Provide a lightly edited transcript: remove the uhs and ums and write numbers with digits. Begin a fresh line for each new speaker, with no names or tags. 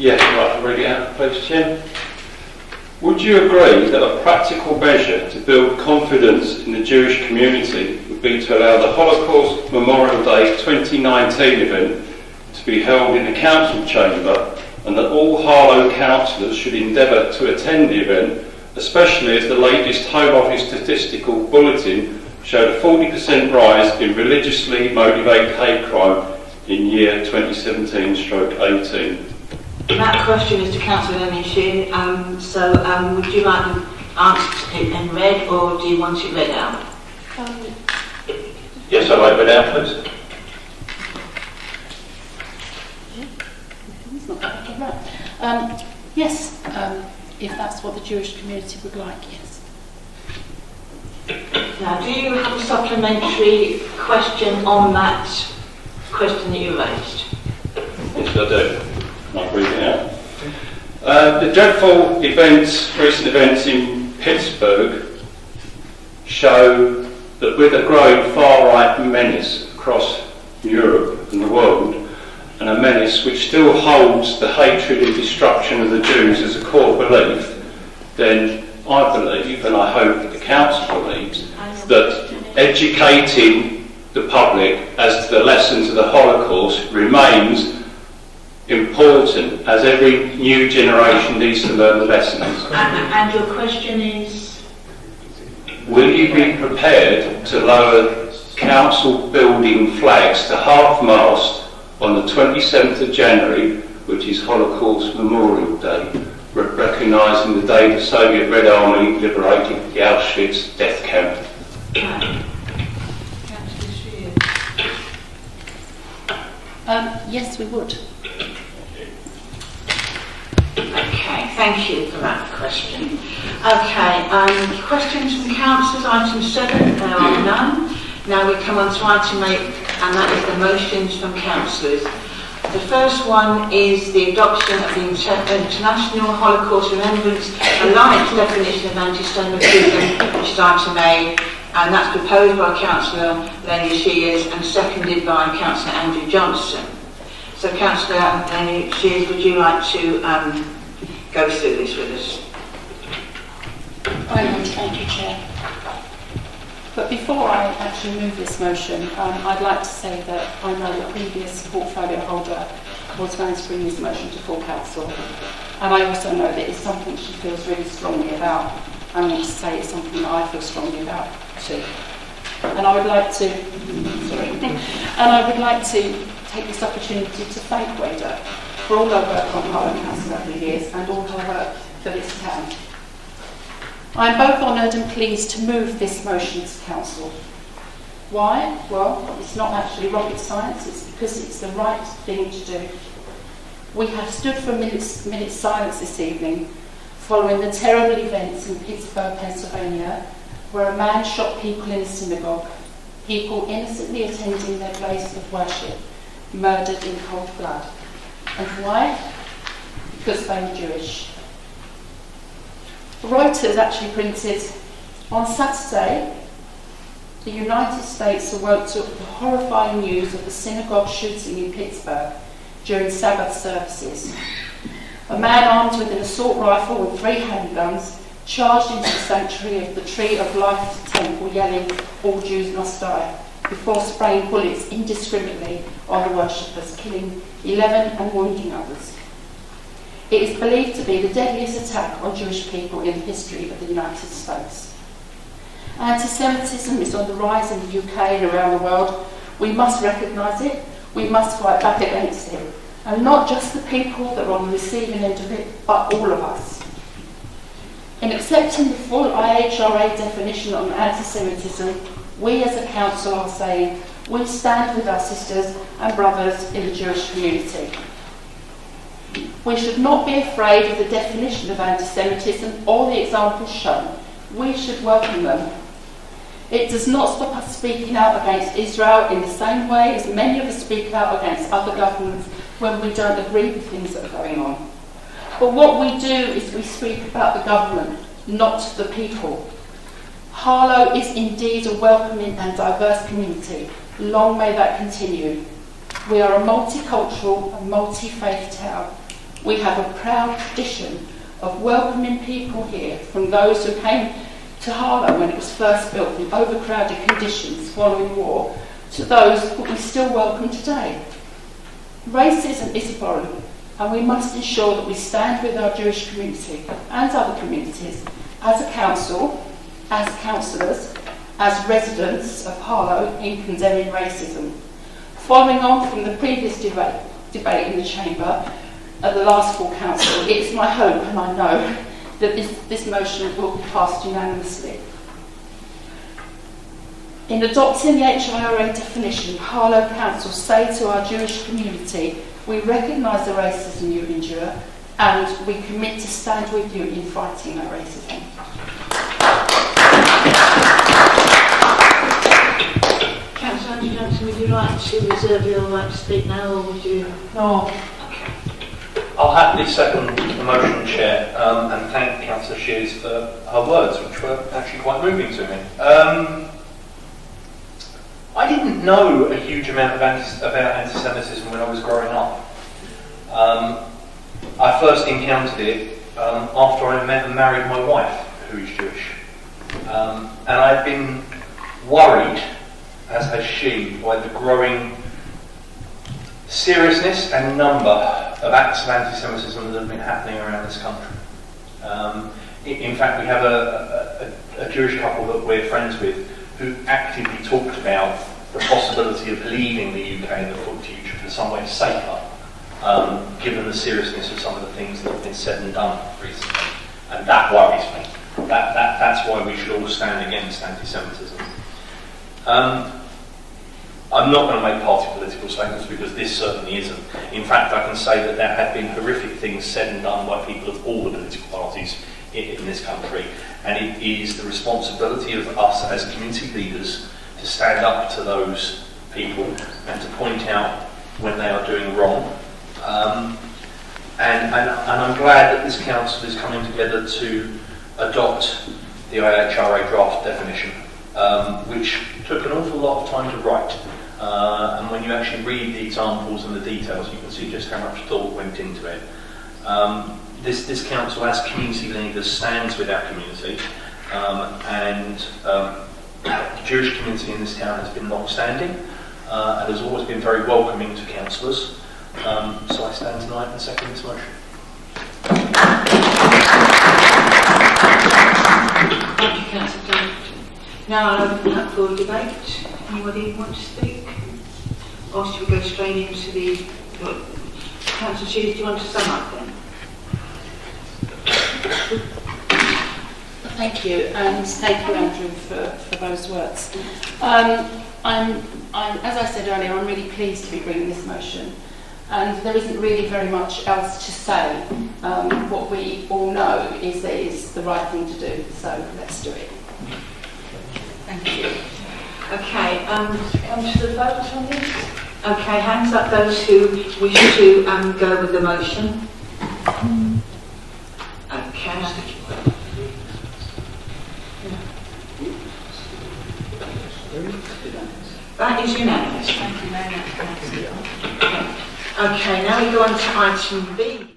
Yes, right, I'll read it out, please, Chair. Would you agree that a practical measure to build confidence in the Jewish community would be to allow the Holocaust Memorial Day 2019 event to be held in the council chamber, and that all Harlow councillors should endeavour to attend the event, especially as the latest Home Office statistical bulletin showed a 40% rise in religiously motivated hate crime in year 2017/18?
That question is to Councillor Lemmy. Would you like them answered in red, or do you want it read out?
Yes, I'd like it read out, please.
Yes, if that's what the Jewish community would like, yes.
Now, do you have a supplementary question on that question that you raised?
Yes, I do. I'll read it out. The dreadful recent events in Pittsburgh show that with a growing far-right menace across Europe and the world, and a menace which still holds the hatred and destruction of the Jews as a core belief, then I believe, and I hope that the Council believes, that educating the public as to the lessons of the Holocaust remains important, as every new generation needs to learn the lessons.
And your question is?
Will you be prepared to lower council building flags to half-mast on the 27th of January, which is Holocaust Memorial Day, recognising the day the Soviet Red Army liberated the Auschwitz death camp?
Yes, we would.
Okay, thank you for that question. Okay, questions from councillors, item 7, there are none. Now we come on to item 8, and that is the motions from councillors. The first one is the adoption of the International Holocaust Remembrance Alliance definition of anti-Semitism, which is item A, and that's proposed by Councillor Lenny Shears and seconded by Councillor Andrew Johnson. So Councillor Lenny Shears, would you like to go through this with us?
I would, thank you, Chair. But before I actually move this motion, I'd like to say that I know the previous portfolio holder was going to bring this motion to full council, and I also know that it's something she feels really strongly about. I want to say it's something that I feel strongly about too. And I would like to, take this opportunity to thank Wada for all her work on Harlow Council over the years and all her work for this town. I am both honoured and pleased to move this motion to council. Why? Well, it's not actually rocket science, it's because it's the right thing to do. We have stood for a minute's silence this evening following the terrible events in Pittsburgh, Pennsylvania, where a man shot people in a synagogue, people innocently attending their place of worship, murdered in cold blood. And why? Because they were Jewish. Reuters actually printed, on Saturday, the United States awoke to the horrifying news of the synagogue shooting in Pittsburgh during Sabbath services. A man armed with an assault rifle and 3 handguns charged into the sanctuary of the Tree of Life temple yelling, "All Jews must die," before spraying bullets indiscriminately on the worshippers, killing 11 and wounding others. It is believed to be the deadliest attack on Jewish people in the history of the United States. Anti-Semitism is on the rise in the UK and around the world. We must recognise it, we must fight back against it. And not just the people that are on the receiving end of it, but all of us. In accepting the full IHRA definition on anti-Semitism, we as a council are saying, we stand with our sisters and brothers in the Jewish community. We should not be afraid of the definition of anti-Semitism or the examples shown. We should welcome them. It does not stop us speaking out against Israel in the same way as many of us speak out against other governments when we don't agree with things that are going on. But what we do is we speak about the government, not the people. Harlow is indeed a welcoming and diverse community. Long may that continue. We are a multicultural and multi-faith town. We have a proud tradition of welcoming people here, from those who came to Harlow when it was first built in overcrowded conditions following war, to those that we still welcome today. Racism is abhorrent, and we must ensure that we stand with our Jewish community and other communities as a council, as councillors, as residents of Harlow in condemning racism. Following on from the previous debate in the Chamber at the last full council, it is my hope, and I know, that this motion will be passed unanimously. In adopting the HIRA definition, Harlow Council say to our Jewish community, we recognise the racism you endure, and we commit to stand with you in fighting that racism.
Councillor Andrew Johnson, would you like to reserve your right to speak now, or would you?
No. I'll happily second the motion, Chair, and thank Councillor Shears for her words, which were actually quite moving to me. I didn't know a huge amount about anti-Semitism when I was growing up. I first encountered it after I met and married my wife, who is Jewish. And I've been worried, as has she, by the growing seriousness and number of acts of anti-Semitism that have been happening around this country. In fact, we have a Jewish couple that we're friends with who actively talked about the possibility of leaving the UK in the future for somewhere safer, given the seriousness of some of the things that have been said and done recently. And that worries me. That's why we should all stand against anti-Semitism. I'm not going to make party political statements because this certainly isn't. In fact, I can say that there have been horrific things said and done by people of all the political parties in this country, and it is the responsibility of us as community leaders to stand up to those people and to point out when they are doing wrong. And I'm glad that this council is coming together to adopt the IHRA draft definition, which took an awful lot of time to write. And when you actually read the examples and the details, you can see just how much thought went into it. This council, as community leaders, stands with our community, and the Jewish community in this town has been long-standing and has always been very welcoming to councillors. So I stand tonight and second this motion.
Thank you, Councillor Johnson. Now I'll open up for debate. Anybody want to speak? Or should we go straight into the... Councillor Shears, do you want to sum up then?
Thank you, and thank you, Andrew, for those words. As I said earlier, I'm really pleased to be bringing this motion, and there isn't really very much else to say. What we all know is that it's the right thing to do, so let's do it. Thank you.
Okay, come to the vote on this. Okay, hands up those who wish to go with the motion. Okay. That is unanimous. Thank you very much. Okay, now we go on to item B.